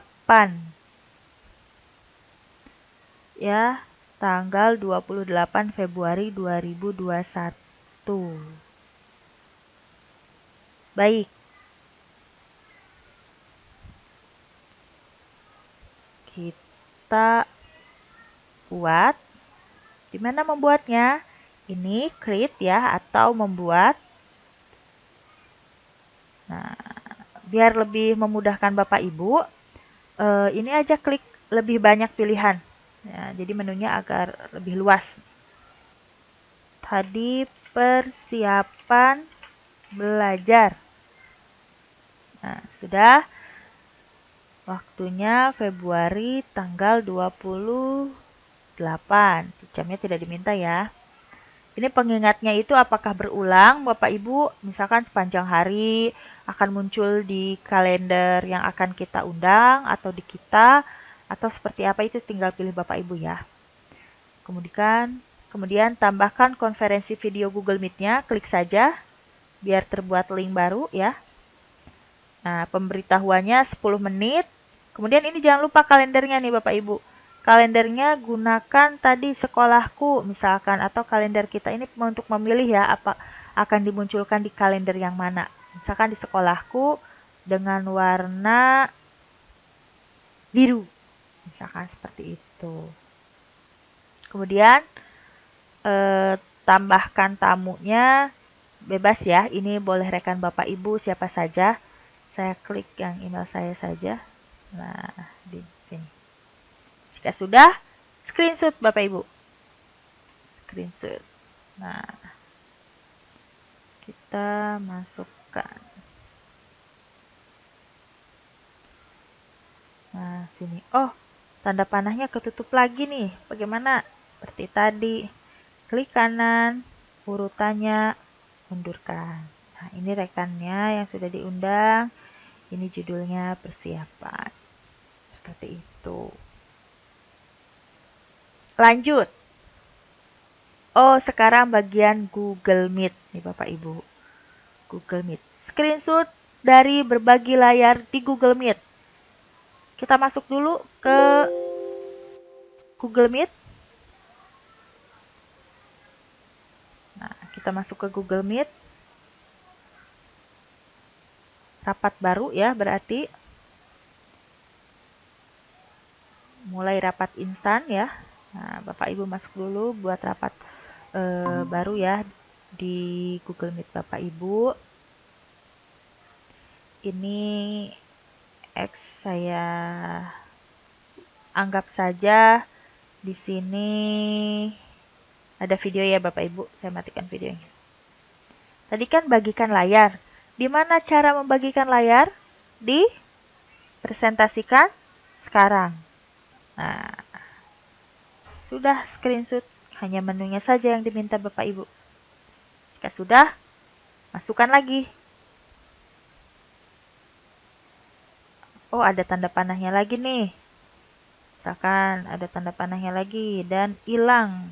Ya, tanggal 28 Februari 2021. Baik. Kita buat. Di mana membuatnya? Ini create ya atau membuat. Nah, biar lebih memudahkan Bapak Ibu, ini aja klik lebih banyak pilihan. Ya, jadi menunya agar lebih luas. Tadi persiapan belajar. Nah, sudah. Waktunya Februari tanggal 28. Jamnya tidak diminta ya. Ini pengingatnya itu apakah berulang Bapak Ibu, misalkan sepanjang hari akan muncul di kalender yang akan kita undang atau di kita, atau seperti apa itu tinggal pilih Bapak Ibu ya. Kemudian tambahkan konferensi video Google Meet-nya, klik saja biar terbuat link baru ya. Nah, pemberitahuannya 10 menit. Kemudian ini jangan lupa kalendernya nih Bapak Ibu. Kalendernya gunakan tadi sekolahku misalkan, atau kalender kita ini untuk memilih ya apa akan dimunculkan di kalender yang mana. Misalkan di sekolahku dengan warna biru. Misalkan seperti itu. Kemudian tambahkan tamunya bebas ya. Ini boleh rekan Bapak Ibu siapa saja. Saya klik yang email saya saja. Nah, di sini. Jika sudah, screenshot Bapak Ibu. Screenshot. Nah, kita masukkan. Nah, sini. Oh, tanda panahnya ketutup lagi nih. Bagaimana? Seperti tadi. Klik kanan, urutannya, mundurkan. Nah, ini rekannya yang sudah diundang. Ini judulnya persiapan. Seperti itu. Lanjut. Oh, sekarang bagian Google Meet nih Bapak Ibu. Google Meet. Screenshot dari berbagi layar di Google Meet. Kita masuk dulu ke Google Meet. Nah, kita masuk ke Google Meet. Rapat baru ya berarti. Mulai rapat instan ya. Nah, Bapak Ibu masuk dulu buat rapat baru ya di Google Meet Bapak Ibu. Ini X saya anggap saja di sini ada video ya Bapak Ibu. Saya matikan videonya. Tadi kan bagikan layar. Di mana cara membagikan layar? Dipresentasikan sekarang. Nah, sudah screenshot, hanya menunya saja yang diminta Bapak Ibu. Jika sudah, masukkan lagi. Oh, ada tanda panahnya lagi nih. Misalkan ada tanda panahnya lagi dan hilang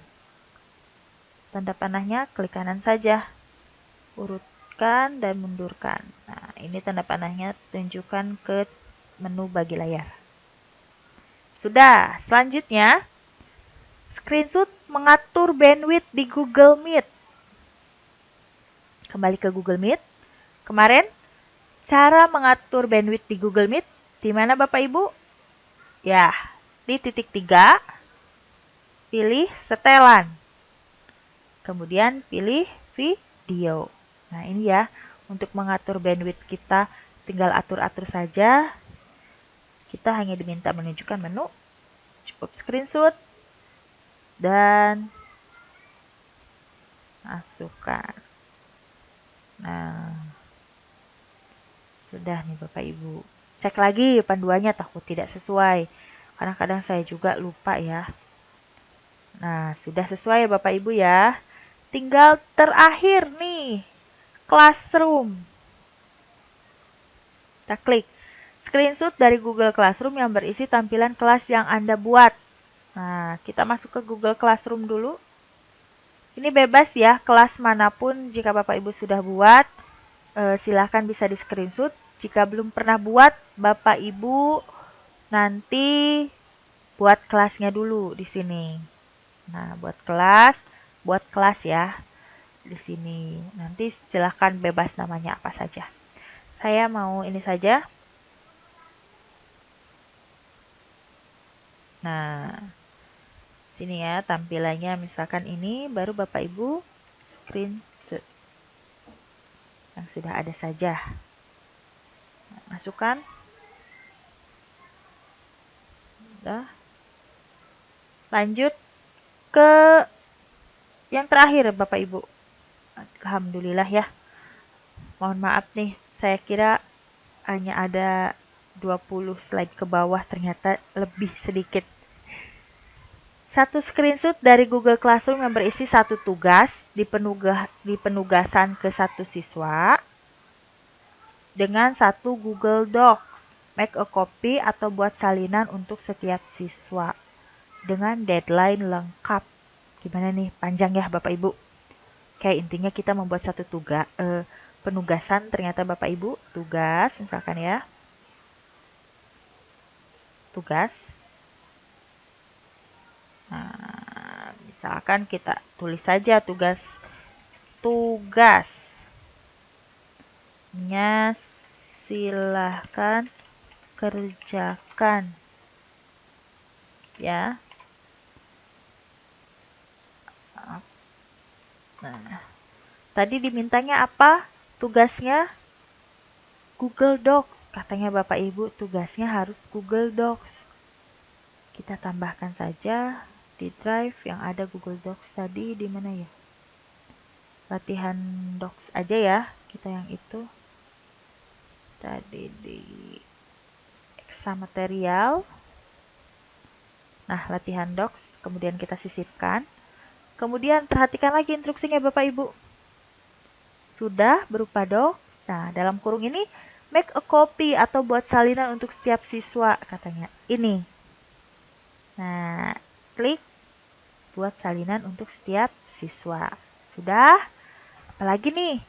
tanda panahnya, klik kanan saja. Urutkan dan mundurkan. Nah, ini tanda panahnya tunjukkan ke menu bagi layar. Sudah, selanjutnya screenshot mengatur bandwidth di Google Meet. Kembali ke Google Meet. Kemarin cara mengatur bandwidth di Google Meet di mana Bapak Ibu? Ya, di titik 3, pilih setelan. Kemudian pilih video. Nah, ini ya, untuk mengatur bandwidth kita tinggal atur-atur saja. Kita hanya diminta menunjukkan menu, cukup screenshot, dan masukkan. Nah, sudah nih Bapak Ibu. Cek lagi panduannya takut tidak sesuai. Kadang-kadang saya juga lupa ya. Nah, sudah sesuai Bapak Ibu ya. Tinggal terakhir nih, Classroom. Kita klik. Screenshot dari Google Classroom yang berisi tampilan kelas yang Anda buat. Nah, kita masuk ke Google Classroom dulu. Ini bebas ya, kelas manapun jika Bapak Ibu sudah buat, silahkan bisa di screenshot. Jika belum pernah buat, Bapak Ibu nanti buat kelasnya dulu di sini. Nah, buat kelas ya di sini. Nanti silahkan bebas namanya apa saja. Saya mau ini saja. Nah, sini ya tampilannya misalkan ini, baru Bapak Ibu screenshot yang sudah ada saja. Nah, masukkan. Udah. Lanjut ke yang terakhir Bapak Ibu. Alhamdulillah ya. Mohon maaf nih, saya kira hanya ada 20 slide ke bawah, ternyata lebih sedikit. Satu screenshot dari Google Classroom yang berisi satu tugas di penugasan ke satu siswa dengan satu Google Docs. Make a copy atau buat salinan untuk setiap siswa dengan deadline lengkap. Gimana nih? Panjang ya Bapak Ibu? Kayak intinya kita membuat satu penugasan, ternyata Bapak Ibu, tugas misalkan ya. Tugas. Nah, misalkan kita tulis saja tugasnya silahkan kerjakan ya. Nah, tadi dimintanya apa? Tugasnya Google Docs. Katanya Bapak Ibu tugasnya harus Google Docs. Kita tambahkan saja di drive yang ada Google Docs tadi di mana ya? Latihan Docs aja ya, kita yang itu. Tadi di exam material. Nah, latihan Docs, kemudian kita sisipkan. Kemudian perhatikan lagi instruksinya Bapak Ibu. Sudah berupa docs. Nah, dalam kurung ini make a copy atau buat salinan untuk setiap siswa katanya. Ini. Nah, klik buat salinan untuk setiap siswa. Sudah? Apalagi nih?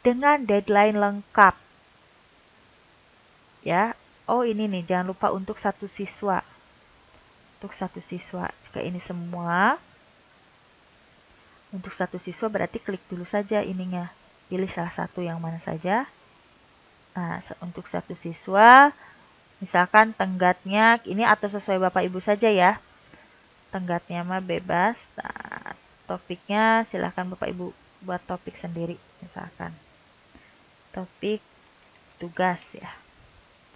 Dengan deadline lengkap. Ya. Oh, ini nih, jangan lupa untuk satu siswa. Untuk satu siswa. Jika ini semua untuk satu siswa berarti klik dulu saja ininya. Pilih salah satu yang mana saja. Nah, untuk satu siswa, misalkan tenggatnya ini atau sesuai Bapak Ibu saja ya. Tenggatnya mah bebas. Nah, topiknya silahkan Bapak Ibu buat topik sendiri. Misalkan topik tugas ya.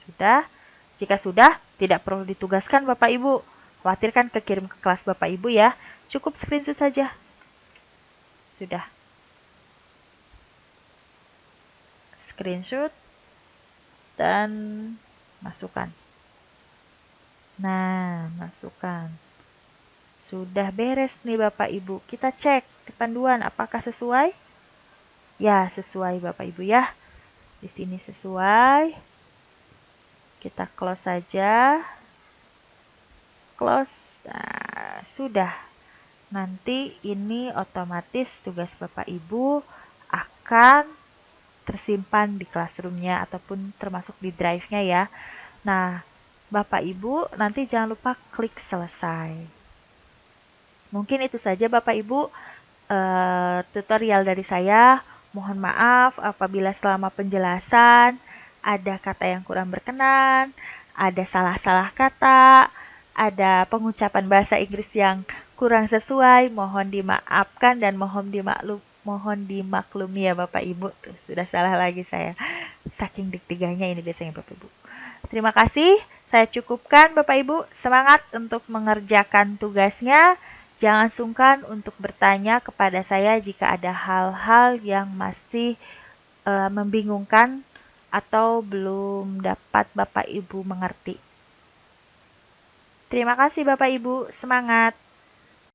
Sudah? Jika sudah, tidak perlu ditugaskan Bapak Ibu. Khawatirkan kekirim ke kelas Bapak Ibu ya. Cukup screenshot saja. Sudah. Screenshot dan masukkan. Nah, masukkan. Sudah beres nih Bapak Ibu. Kita cek di panduan apakah sesuai? Ya, sesuai Bapak Ibu ya. Di sini sesuai. Kita close saja. Close. Nah, sudah. Nanti ini otomatis tugas Bapak Ibu akan tersimpan di classroom-nya ataupun termasuk di drive-nya ya. Nah, Bapak Ibu nanti jangan lupa klik selesai. Mungkin itu saja Bapak Ibu tutorial dari saya. Mohon maaf apabila selama penjelasan ada kata yang kurang berkenan, ada salah-salah kata, ada pengucapan bahasa Inggris yang kurang sesuai, mohon dimaafkan dan mohon dimaklumi ya Bapak Ibu. Tuh, sudah salah lagi saya. Saking deg-degannya ini biasanya Bapak Ibu. Terima kasih, saya cukupkan Bapak Ibu. Semangat untuk mengerjakan tugasnya. Jangan sungkan untuk bertanya kepada saya jika ada hal-hal yang masih membingungkan atau belum dapat Bapak Ibu mengerti. Terima kasih Bapak Ibu, semangat!